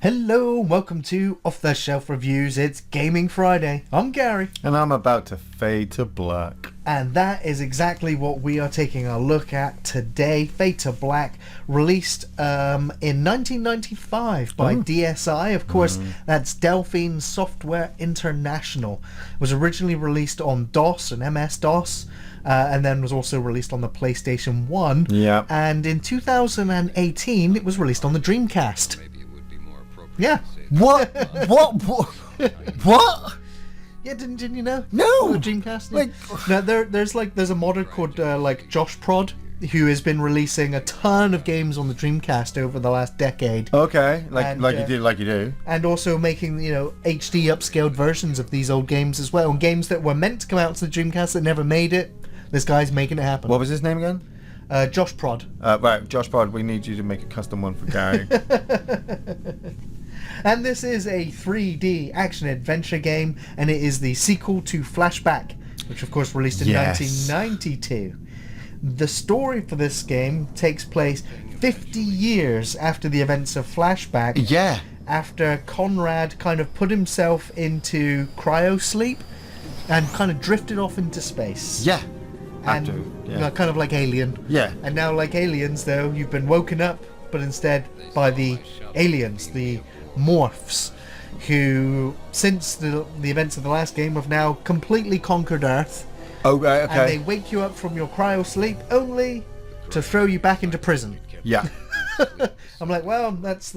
Hello, welcome to Off the Shelf Reviews. It's Gaming Friday. I'm Gary. And I'm about to fade to black. And that is exactly what we are taking a look at today. Fade to Black, released in 1995 by DSI. Of course, that's Delphine Software International. It was originally released on DOS and MS-DOS, and then was also released on the PlayStation 1. Yeah. And in 2018, it was released on the Dreamcast. Yeah. What? What? Yeah, didn't you know? No. The Dreamcast. Like, now there's a modder called Josh Prod, who has been releasing a ton of games on the Dreamcast over the last decade. okay, And, like you do. And also making HD upscaled versions of these old games as well, and games that were meant to come out to the Dreamcast that never made it. This guy's making it happen. What was his name again? Josh Prod. Right, Josh Prod. We need you to make a custom one for Gary. And this is a 3D action-adventure game, and it is the sequel to Flashback, which of course released in 1992. The story for this game takes place 50 years after the events of Flashback. Yeah. After Conrad kind of put himself into cryo-sleep and kind of drifted off into space. Yeah. And kind of like Alien. Yeah. And now, like Aliens, though, you've been woken up, but instead by the aliens, the morphs, who, since the events of the last game, have now completely conquered Earth. Okay. And they wake you up from your cryo sleep only to throw you back into prison. Yeah. I'm like, well, that's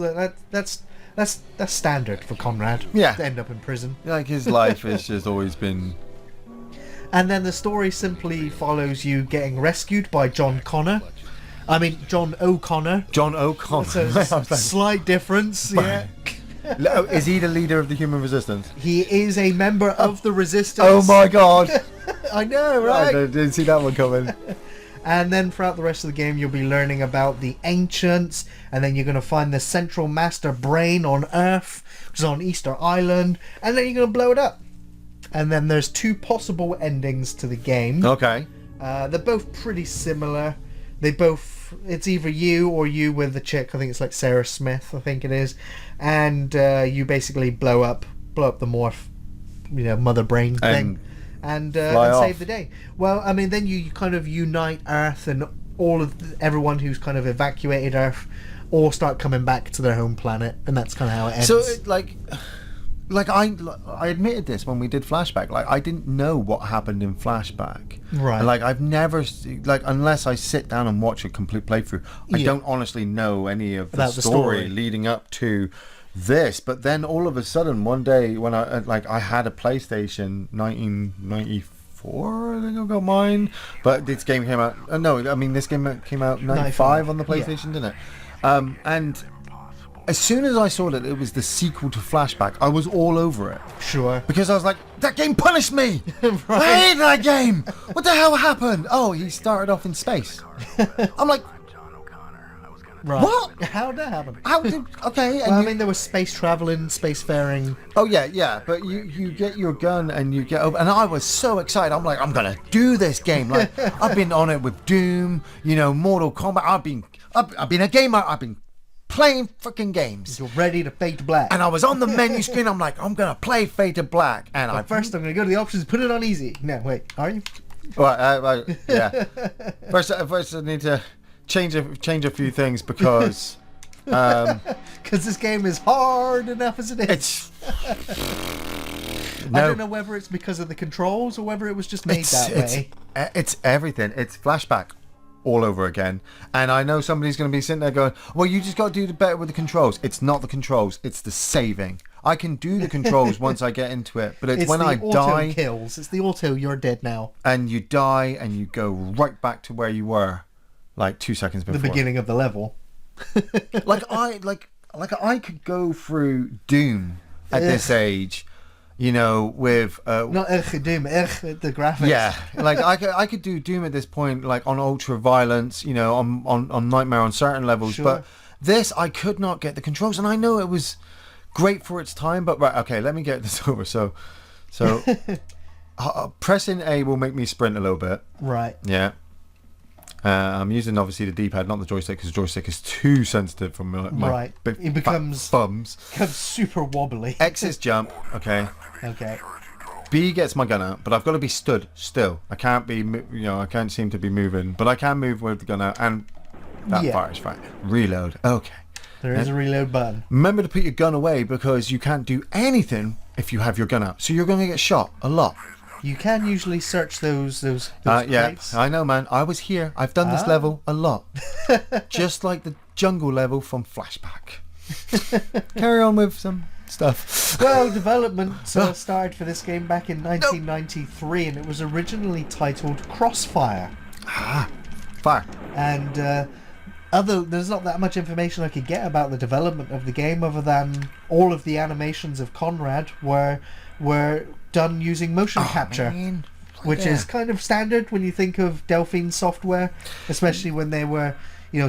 standard for Conrad. Yeah. To end up in prison. Like his life has just always been. And then the story simply follows you getting rescued by John O'Connor. John O'Connor. So slight difference, yeah. Is he the leader of the human resistance? He is a member of the resistance. Oh my god. I know, right? I didn't see that one coming. And then throughout the rest of the game, you'll be learning about the ancients, and then you're going to find the central master brain on Earth, which is on Easter Island, and then you're going to blow it up. And then there's two possible endings to the game. Okay. They're both pretty similar. It's either you or you with the chick. I think it's like Sarah Smith, I think it is. And you basically blow up the morph, mother brain thing, and save the day. Well, then you kind of unite Earth, and everyone who's kind of evacuated Earth all start coming back to their home planet, and that's kind of how it ends. So, I admitted this when we did Flashback. Like, I didn't know what happened in Flashback. Right. And, I've never, unless I sit down and watch a complete playthrough, I don't honestly know any of the story leading up to this. But then all of a sudden, one day when I had a PlayStation 1994, I think I got mine. But this game came out. This game came out 95 on the PlayStation, didn't it? And as soon as I saw that it was the sequel to Flashback, I was all over it. Sure. Because I was like, that game punished me! Right. I hate that game! What the hell happened? Oh, he started off in space. I'm like, right. What? How did that happen? Okay. And there was space traveling, spacefaring. Oh, yeah. But you get your gun and you get over. And I was so excited. I'm like, I'm going to do this game. Like, I've been on it with Doom, Mortal Kombat. I've been a gamer. I've been playing freaking games. You're ready to fade to black. And I was on the menu screen. I'm like, I'm gonna play Fade to Black. And first, I'm gonna go to the options, put it on easy. No, wait, are you? Well, yeah. First, I need to change a few things because this game is hard enough as it is. I don't know whether it's because of the controls or whether it was just made that way. It's everything. It's Flashback all over again. And I know somebody's going to be sitting there going, well, you just got to do the better with the controls. It's not the controls, it's the saving. I can do the controls once I get into it, but it's when I die. Kills. It's the auto, you're dead now. And you die and you go right back to where you were like 2 seconds before. The beginning of the level. I could go through Doom at this age. With not Doom, the graphics. Yeah, I could do Doom at this point, like on ultra violence, on Nightmare on certain levels. Sure. But this, I could not get the controls, and I know it was great for its time. But right, okay, let me get this over. So pressing A will make me sprint a little bit. Right. Yeah. I'm using obviously the D-pad, not the joystick, because the joystick is too sensitive for my Right. big It becomes thumbs. super wobbly. X is jump. Okay. Okay. B gets my gun out, but I've got to be stood still. I can't be, I can't seem to be moving, but I can move with the gun out, and that fires fine. Reload. Okay. There is a reload button. Remember to put your gun away because you can't do anything if you have your gun out. So you're going to get shot a lot. You can usually search those Yeah, crates. I know, man. I was here. I've done this level a lot. Just like the jungle level from Flashback. Carry on with some stuff. Well, development started for this game back in 1993, and it was originally titled Crossfire. Fire. And there's not that much information I could get about the development of the game, other than all of the animations of Conrad were done using motion capture. Man. Which is kind of standard when you think of Delphine software, especially when they were,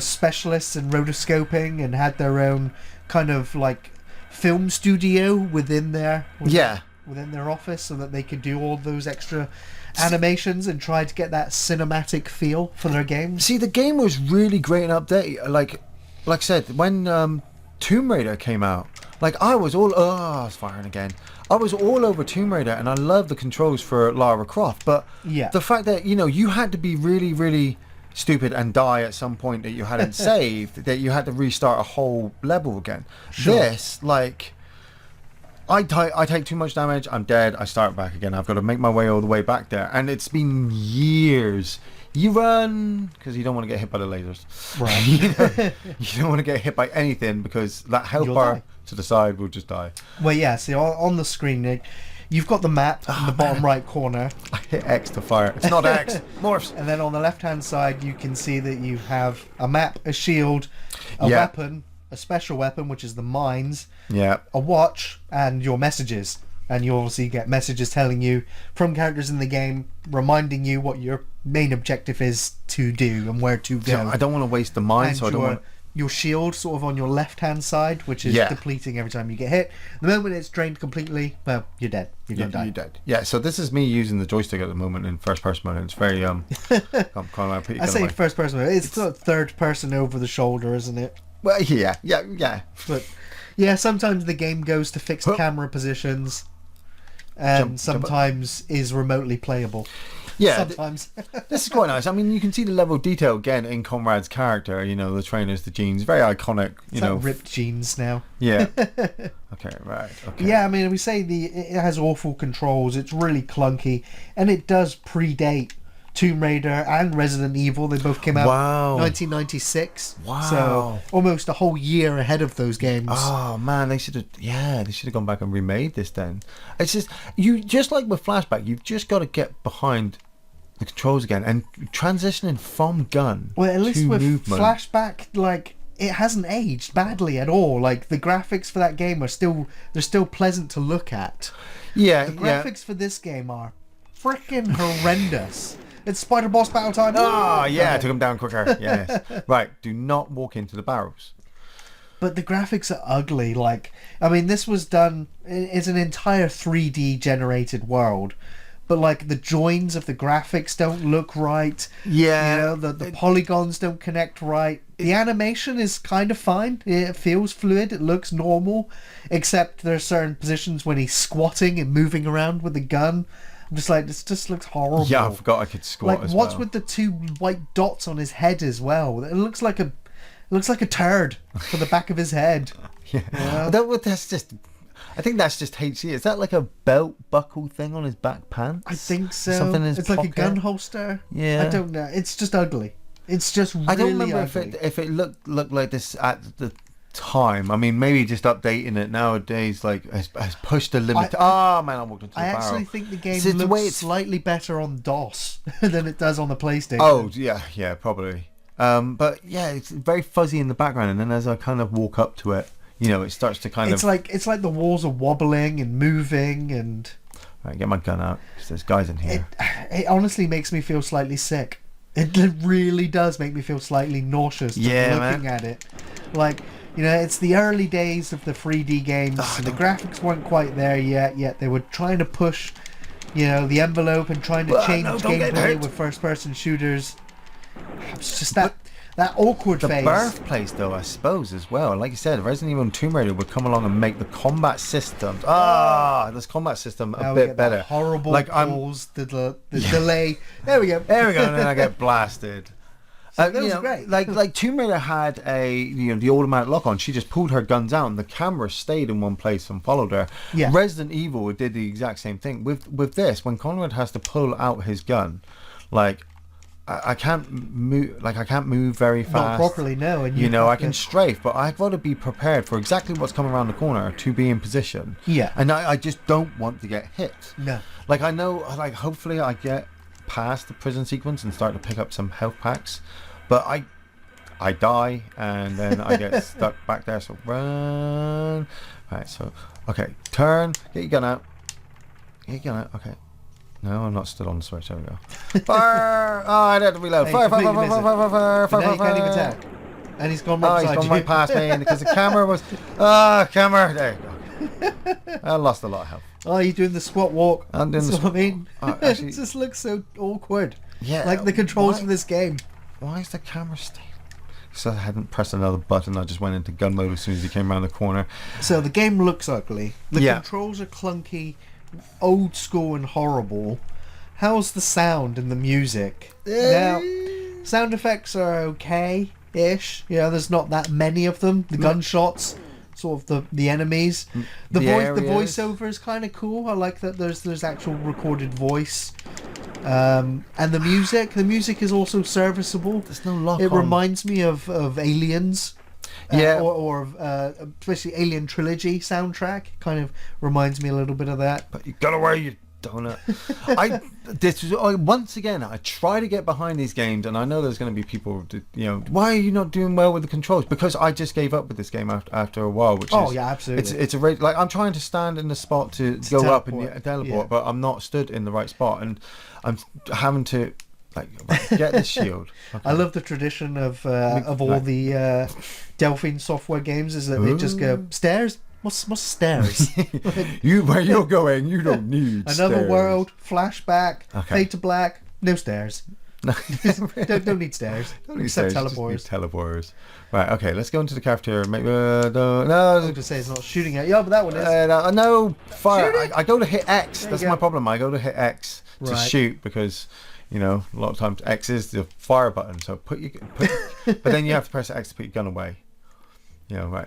specialists in rotoscoping and had their own kind of like film studio within their office, so that they could do all those extra animations and try to get that cinematic feel for their games. See, the game was really great and updated. Like I said, when Tomb Raider came out, like I was all it's firing again. I was all over Tomb Raider, and I love the controls for Lara Croft. But the fact that you had to be really, really stupid and die at some point that you hadn't saved, that you had to restart a whole level again. Sure. This, like, I take too much damage, I'm dead, I start back again. I've got to make my way all the way back there, and it's been years. You run because you don't want to get hit by the lasers. Right. You don't want to get hit by anything because that health You'll bar die. to the side will just die. Well, yeah. See, on the screen, Nick, you've got the map in the bottom right corner. I hit X to fire. It's not X. Morphs. And then on the left-hand side, you can see that you have a map, a shield, a weapon, a special weapon, which is the mines, a watch, and your messages. And you obviously get messages telling you from characters in the game, reminding you what your main objective is to do and where to go. So I don't want to waste the mine, And so I don't want. your shield sort of on your left-hand side, which is depleting every time you get hit. The moment it's drained completely, well, you're dead. You're gonna die. You're dead. Yeah. So this is me using the joystick at the moment in first-person mode. It's very I say first-person mode. It's sort of third-person over the shoulder, isn't it? Well, yeah. But yeah, sometimes the game goes to fixed camera positions, and sometimes is remotely playable. Yeah, sometimes. This is quite nice. I mean, you can see the level of detail again in Conrad's character. The trainers, the jeans, very iconic. Like ripped jeans now. Yeah. Okay, right. Okay. Yeah, I mean, we say it has awful controls. It's really clunky, and it does predate Tomb Raider and Resident Evil. They both came out 1996. Wow. So almost a whole year ahead of those games. Oh man, they should have gone back and remade this then. It's just like with Flashback, you've just got to get behind the controls again and transitioning from gun Well, at least to with movement. Flashback, like, it hasn't aged badly at all. Like, the graphics for that game they're still pleasant to look at. Yeah, The graphics for this game are freaking horrendous. It's Spider Boss battle time. Oh, yeah, I took him down quicker. Yes. Right, do not walk into the barrels. But the graphics are ugly. Like, I mean, this was done... It's an entire 3D generated world. But, like, the joins of the graphics don't look right. Yeah. The polygons don't connect right. The animation is kind of fine. It feels fluid. It looks normal. Except there are certain positions when he's squatting and moving around with the gun. I'm just like, this just looks horrible. Yeah, I forgot I could squat like, as what's well. with the two white dots on his head as well? It looks like a turd for the back of his head. Yeah. That's just... I think that's just HC. Is that like a belt buckle thing on his back pants? I think so. Something in his it's pocket? like a gun holster. Yeah. I don't know. It's just ugly. It's just really I don't remember ugly. if it looked like this at the time. I mean, maybe just updating it nowadays has pushed the limit. Man, I walked into the barrel. I actually think the game the way looks slightly better on DOS than it does on the PlayStation. Oh, yeah, probably. But yeah, it's very fuzzy in the background, and then as I kind of walk up to it, it starts to kind of... It's like the walls are wobbling and moving and... Right, get my gun out. There's guys in here. It honestly makes me feel slightly sick. It really does make me feel slightly nauseous just looking at it. Like, it's the early days of the 3D games. The graphics weren't quite there yet they were trying to push, the envelope and trying to change gameplay with first-person shooters. It's just that awkward The phase. birthplace, though, I suppose, as well. Like you said, Resident Evil and Tomb Raider would come along and make the combat systems. This combat system a Now we bit get better. that horrible Like pause, the delay. There we go. There we go, and then I get blasted. That was great. Like Tomb Raider had the automatic lock on. She just pulled her guns out, and the camera stayed in one place and followed her. Yeah. Resident Evil did the exact same thing with this. When Conrad has to pull out his gun, like I can't move. Like I can't move very fast. Not properly, no. And You know, I can strafe, but I've got to be prepared for exactly what's coming around the corner to be in position. Yeah. And I just don't want to get hit. No. Like I know, like hopefully I get past the prison sequence and start to pick up some health packs, but I die and then I get stuck back there. So run. Right. So okay, turn. Get your gun out. Get your gun out. Okay. No, I'm not stood on the switch. There we go. Fire! Oh, I had to reload. Hey, Fire! Fire! completely Fire! Fire! Fire! Fire! But now Fire! you can't even Fire! attack. And he's gone Oh, right he's beside gone you. right past me because the camera was. Camera. There you go. I lost a lot of health. Oh, you're doing the squat walk. I'm doing That's the what I mean. actually- It just looks so awkward. Yeah. Like the controls why- for this game. Why is the camera staying? So I hadn't pressed another button. I just went into gun mode as soon as he came around the corner. So the game looks ugly. The Yeah. controls are clunky, old school and horrible. How's the sound and the music? Now, sound effects are okay-ish. You know, there's not that many of them. The gunshots, sort of the enemies. The The areas. voiceover is kind of cool. I like that there's actual recorded voice. And the music is also serviceable. There's no lock It on. reminds me of Aliens. Yeah. Or especially Alien Trilogy soundtrack. Kind of reminds me a little bit of that. But you got away, you donut. Once again, I try to get behind these games, and I know there's going to be people, why are you not doing well with the controls? Because I just gave up with this game after a while. Which is, yeah, absolutely. It's a like I'm trying to stand in the spot to go up and teleport, yeah. but I'm not stood in the right spot, and I'm having to get this shield. Okay. I love the tradition of all the Delphine software games is that they just go stairs. What's stairs? Where you're going, you don't need Another stairs. world, flashback, Okay. Fade to Black, no stairs. don't need stairs. Don't need Except stairs, teleporters. just need teleporters. Right, okay, let's go into the cafeteria. Maybe, I was no, going to say it's not shooting at you, but that one is. no, fire. Shoot it. I go to hit X. There That's you my go. problem. I go to hit X to Right. shoot because, a lot of times X is the fire button. So but then you have to press X to put your gun away. Right.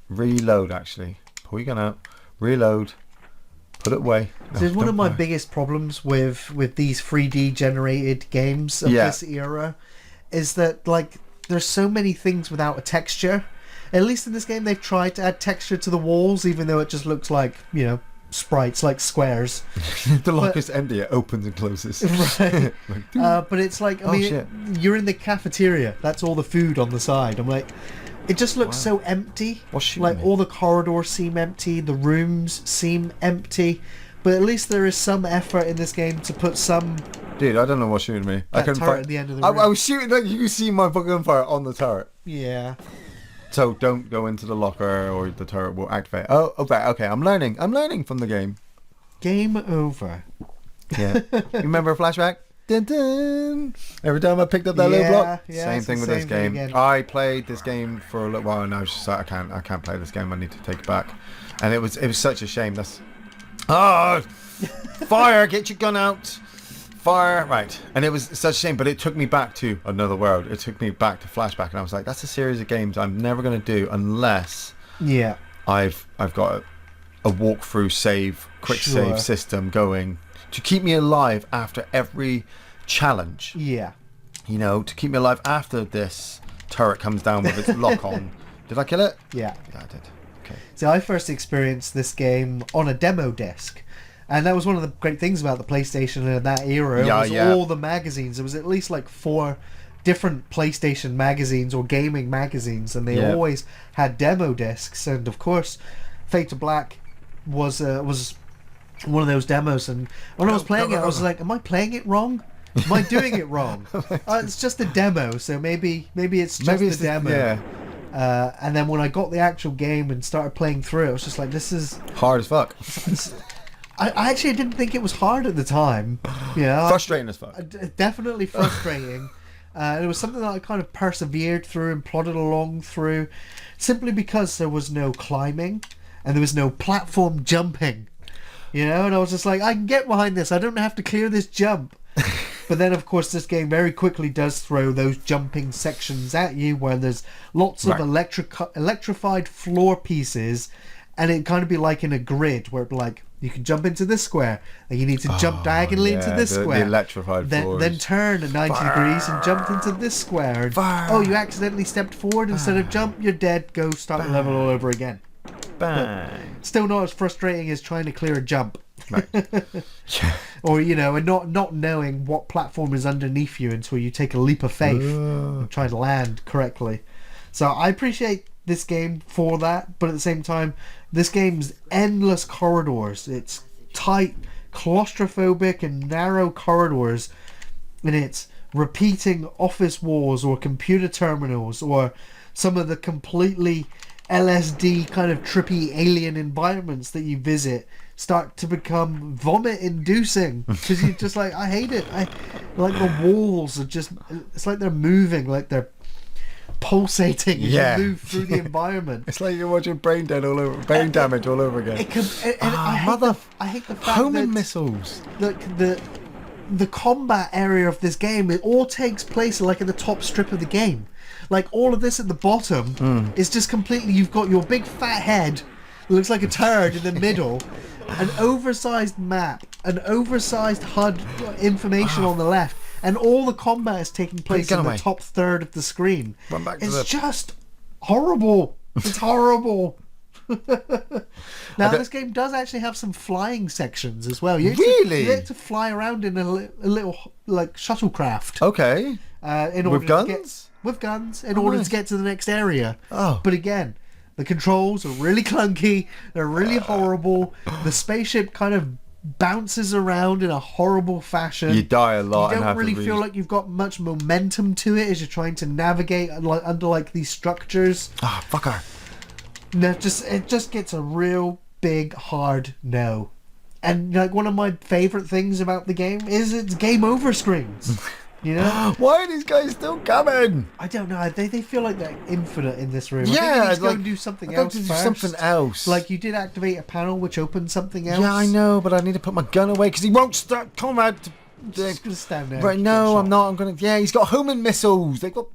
Reload, actually. Pull your gun out. Reload. Put it away. No, So one of don't my fire. biggest problems with these 3D generated games of Yeah. this era is that there's so many things without a texture. At least in this game they've tried to add texture to the walls, even though it just looks like sprites, like squares. The lock is empty. It opens and closes. Right. But it's like, I mean, shit. you're in the cafeteria. That's all the food on the side. I'm like, it just looks so empty. What's shooting Like me? all the corridors seem empty, the rooms seem empty. But at least there is some effort in this game to put some. Dude, I don't know what's shooting me. I That couldn't turret fire. at the end of the I room. was shooting like you can see my fucking fire on the turret. Yeah. So don't go into the locker or the turret will activate. Oh, okay. I'm learning from the game. Game over. Yeah. You remember a flashback? Dun, dun. Every time I picked up that little Yeah, block. yeah, Same it's thing the with this same thing game. again. I played this game for a little while and I was just like, I can't play this game. I need to take it back. And it was such a shame. Fire! Get your gun out. Fire! Right. And it was such a shame, but it took me back to another world. It took me back to flashback, and I was like, that's a series of games I'm never going to do unless Yeah. I've got a walkthrough save, quick Sure. save system going to keep me alive after every challenge. Yeah. To keep me alive after this turret comes down with its lock on. Did I kill it? Yeah. Yeah, I did. Okay. So I first experienced this game on a demo disc. And that was one of the great things about the PlayStation in that era. Yeah, It was yeah. all the magazines. There was at least 4 different PlayStation magazines or gaming magazines, and they Yeah. always had demo discs. And of course, Fate to Black was one of those demos. And when I was playing it, I was like, "Am I playing it wrong? Am I doing it wrong? It's just a demo, so maybe it's just Maybe a it's demo." yeah, And then when I got the actual game and started playing through it, I was just like, "This is." hard as fuck. I actually didn't think it was hard at the time. Yeah, Frustrating as fuck. definitely frustrating. It was something that I kind of persevered through and plodded along through, simply because there was no climbing and there was no platform jumping. You know, and I was just like, I can get behind this. I don't have to clear this jump. But then, of course, this game very quickly does throw those jumping sections at you where there's lots of electrified floor pieces, and it kind of be like in a grid where like you can jump into this square and you need to jump diagonally into this square. The electrified floors. Then turn at 90 degrees and jump into this square. And, you accidentally stepped forward instead of jump, you're dead. Go start the level all over again. Bang. Still not as frustrating as trying to clear a jump. Right. Yeah. Or, you know, and not knowing what platform is underneath you until you take a leap of faith and try to land correctly. So I appreciate this game for that, but at the same time, this game's endless corridors. It's tight, claustrophobic and narrow corridors, and it's repeating office walls or computer terminals or some of the completely LSD kind of trippy alien environments that you visit start to become vomit inducing because you're just like, I hate it. Like the walls are just, it's like they're moving, like they're pulsating as you move through the environment. It's like you're watching brain damage all over again. I hate the fact homing that missiles. The combat area of this game, it all takes place like in the top strip of the game. Like all of this at the bottom is just completely, you've got your big fat head, looks like a turd in the middle, an oversized map, an oversized HUD information on the left, and all the combat is taking place in the top third of the screen. Run back to it's just horrible. It's horrible. Now this game does actually have some flying sections as well. You get to fly around in a little like shuttlecraft. Okay. In order with guns? With guns in order to get to the next area. Oh. But again, the controls are really clunky. They're really horrible. The spaceship kind of bounces around in a horrible fashion. You die a lot. You don't really feel like you've got much momentum to it as you're trying to navigate under like these structures. Ah, fucker. No, it just gets a real big hard no. And like one of my favourite things about the game is its game over screens. You know? Why are these guys still coming? I don't know. They feel like they're infinite in this room. Yeah, I think you need to go like, and do something else first. Something else. Like you did activate a panel which opened something else. Yeah, I know, but I need to put my gun away because he won't start Conrad. Just gonna stand there. Right? No, I'm not. I'm gonna. Yeah, he's got homing missiles. They've got.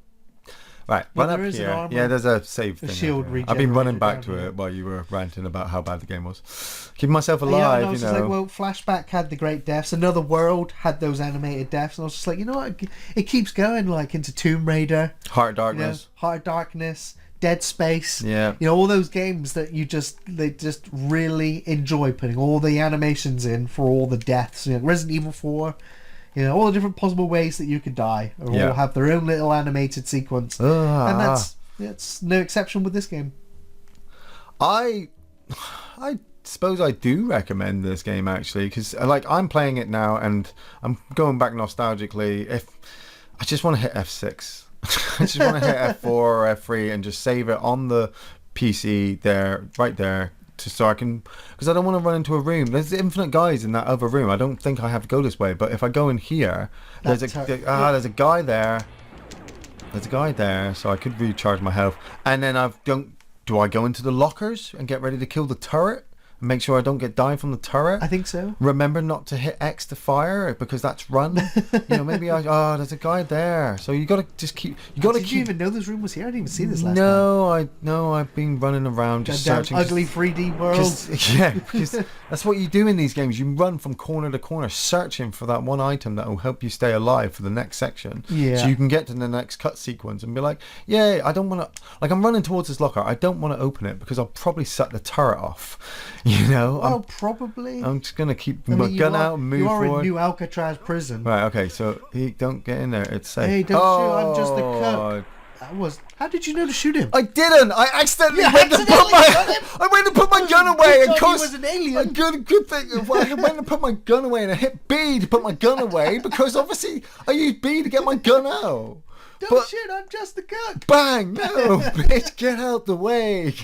Right, run up here. Yeah, there's a save thing. Shield I've been running back to it while you were ranting about how bad the game was. Keeping myself alive, yeah, and I was just like, well, Flashback had the great deaths. Another World had those animated deaths, and I was just like, you know what? It keeps going, like into Tomb Raider, Heart of Darkness, Heart of Darkness, Dead Space. Yeah, you know, all those games that they just really enjoy putting all the animations in for all the deaths. You know, Resident Evil 4. You know, all the different possible ways that you could die, or all have their own little animated sequence, and that's no exception with this game. I suppose I do recommend this game actually, because like I'm playing it now and I'm going back nostalgically. If I just want to hit F6, I just want to hit F4 or F3 and just save it on the PC there, right there. So I can, because I don't want to run into a room. There's infinite guys in that other room. I don't think I have to go this way. But if I go in here, there's a guy there. There's a guy there, so I could recharge my health. And then do I go into the lockers and get ready to kill the turret? Make sure I don't get died from the turret. I think so. Remember not to hit X to fire because that's run. You know, maybe there's a guy there. So you got to just keep. Did you even know this room was here? I didn't even see this last time. No, I've been running around just searching. Ugly 3D world. Yeah, because that's what you do in these games. You run from corner to corner, searching for that one item that will help you stay alive for the next section. Yeah. So you can get to the next cut sequence and be like, yeah, I don't want to. Like I'm running towards this locker. I don't want to open it because I'll probably set the turret off. You know. Well, probably. I'm just gonna keep my gun out and move forward. You are in New Alcatraz prison. Right. Okay. So don't get in there. It's safe. Hey, don't shoot! I'm just the cook. How did you know to shoot him? I didn't. I accidentally went to put my gun away. Of course, he was an alien. Good thing. I went to put my gun away and I hit B to put my gun away because obviously I used B to get my gun out. Don't shoot! I'm just the cook. Bang! No, bitch, get out the way.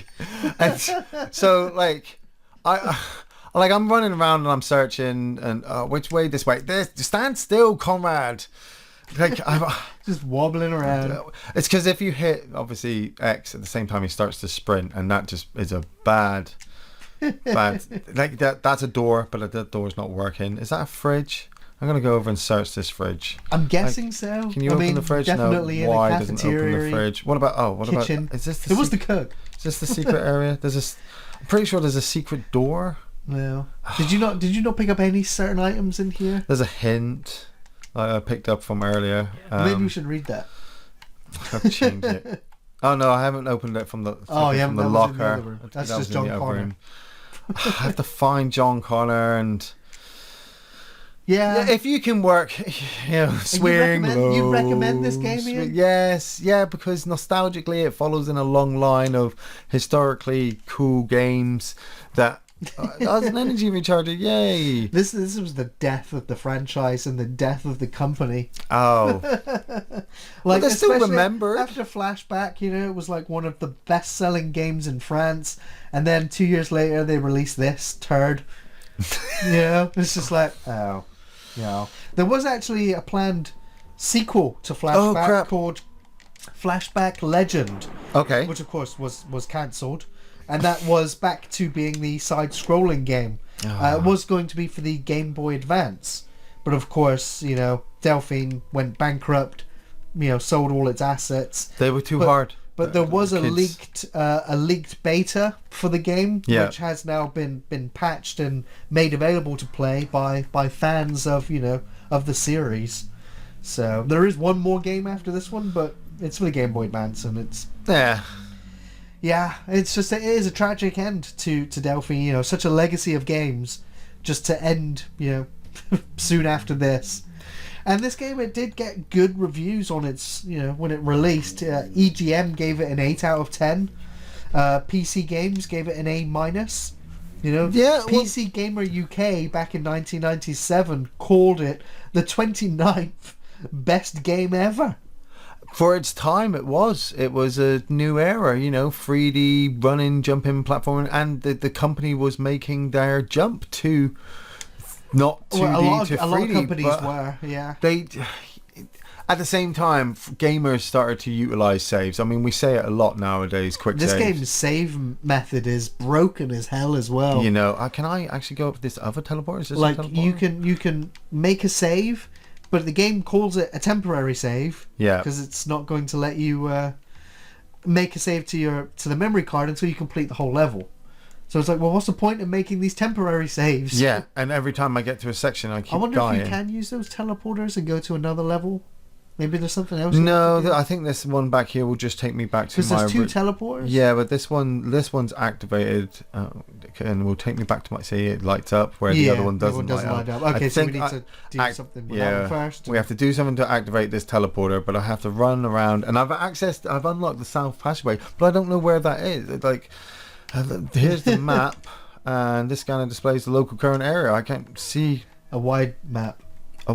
And so like. I'm running around and I'm searching and which way? This way. Stand still, Conrad. Like Just wobbling around. it's because if you hit obviously X at the same time, he starts to sprint, and that just is a bad. Like that's a door, but that door's not working. Is that a fridge? I'm gonna go over and search this fridge. I'm guessing so. Can you open the fridge? Definitely No. in Why a doesn't open the cafeteria, fridge? What about? kitchen. Is this It was the cook. Is this the secret area? I'm pretty sure there's a secret door. No. Did you not pick up any certain items in here? There's a hint I picked up from earlier. Maybe we should read that. I have to change it. Oh no, I haven't opened it from the from the locker. That's That was just in the John other Connor. room. I have to find John Connor and. Yeah. If you can work, swing low. You recommend this game, Ian? Yes, because nostalgically it follows in a long line of historically cool games that as an energy recharger, yay! This was the death of the franchise and the death of the company. Oh, Like, they're still especially remembered. after Flashback, it was like one of the best-selling games in France, and then 2 years later they released this turd. It's just like, oh. No. There was actually a planned sequel to Flashback called Flashback Legend. Okay. Which of course was cancelled. And that was back to being the side-scrolling game. It was going to be for the Game Boy Advance. But of course, Delphine went bankrupt, sold all its assets. They were too hard. But there was a leaked beta for the game, which has now been patched and made available to play by fans of of the series. So there is one more game after this one, but it's for the Game Boy Advance, and it's it's just it is a tragic end to Delphine. Such a legacy of games, just to end soon after this. And this game, it did get good reviews on its, when it released. EGM gave it an 8 out of 10. PC Games gave it an A-. PC Gamer UK back in 1997 called it the 29th best game ever. For its time, it was a new era, 3D running, jumping, platforming, and the company was making their jump to not 2D to 3D. A lot of companies were, yeah. They, at the same time, gamers started to utilize saves. I mean, we say it a lot nowadays. This saves. game's save method is broken as hell as well. Can I actually go up this other teleporter? Is this like a teleporter? you can make a save, but the game calls it a temporary save. Yeah. Because it's not going to let you make a save to the memory card until you complete the whole level. So it's like, well, what's the point of making these temporary saves? Yeah, and every time I get to a section, I keep dying. I wonder if you can use those teleporters and go to another level. Maybe there's something else. No, I think this one back here will just take me back to my. Because there's two teleporters. Yeah, but this one's activated and will take me back to my. See, it lights up where the other one doesn't light up. Okay, so we need to do something with that one first. We have to do something to activate this teleporter, but I have to run around, and I've unlocked the south passageway, but I don't know where that is. It's like. Here's the map, and this scanner displays the local current area. I can't see a wide map. A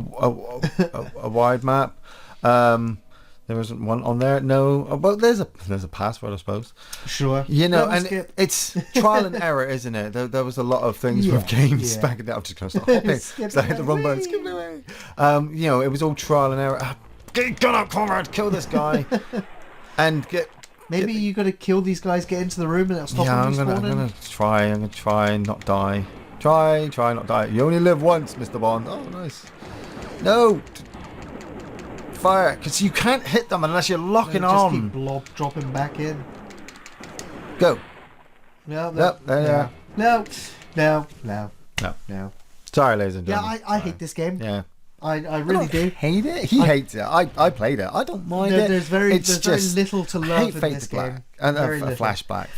wide map. There isn't one on there. No, but there's a password, I suppose. Sure. It's trial and error, isn't it? There was a lot of things with games back in the day. I'm just going to stop hopping. So I hit the wrong button. Skip it away. It was all trial and error. Get gun up, comrade! Kill this guy, and get. Maybe you got to kill these guys, get into the room, and that'll stop them from spawning. I'm gonna try and not die. Try not die. You only live once, Mr. Bond. Oh, nice. No. Fire, because you can't hit them unless you're locking on. Just keep dropping back in. Go. No. Sorry, ladies and gentlemen. Yeah, I hate this game. Yeah. I really do. Hate it. He hates it. I played it. I don't mind it. There's very little to love in this game. And a flashback.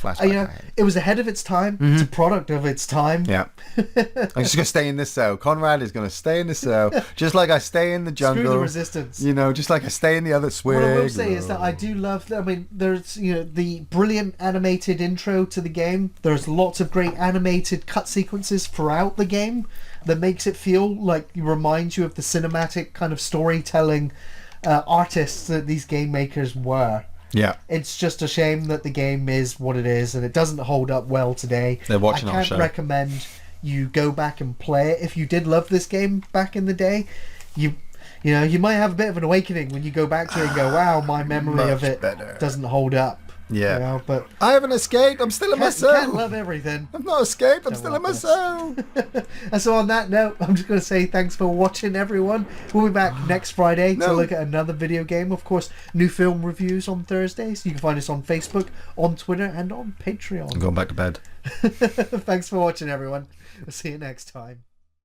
It was ahead of its time. Mm-hmm. It's a product of its time. Yeah. I'm just gonna stay in this cell. Conrad is gonna stay in the cell, just like I stay in the jungle. Screw the resistance. Just like I stay in the other swing. What I will say is that I do love. I mean, there's the brilliant animated intro to the game. There's lots of great animated cut sequences throughout the game that makes it feel like reminds you of the cinematic kind of storytelling artists that these game makers were. Yeah. It's just a shame that the game is what it is and it doesn't hold up well today. They're watching our show. I can't recommend you go back and play it. If you did love this game back in the day, you know, you might have a bit of an awakening when you go back to it and go, wow, my memory of Much it better. doesn't hold up. Yeah. You know, but I haven't escaped. I'm still in my can't cell. love everything. I've not escaped. I'm Don't still in love my this. cell. And so on that note, I'm just going to say thanks for watching, everyone. We'll be back next Friday to No. look at another video game. Of course, new film reviews on Thursdays. You can find us on Facebook, on Twitter, and on Patreon. I'm going back to bed. Thanks for watching, everyone. We'll see you next time.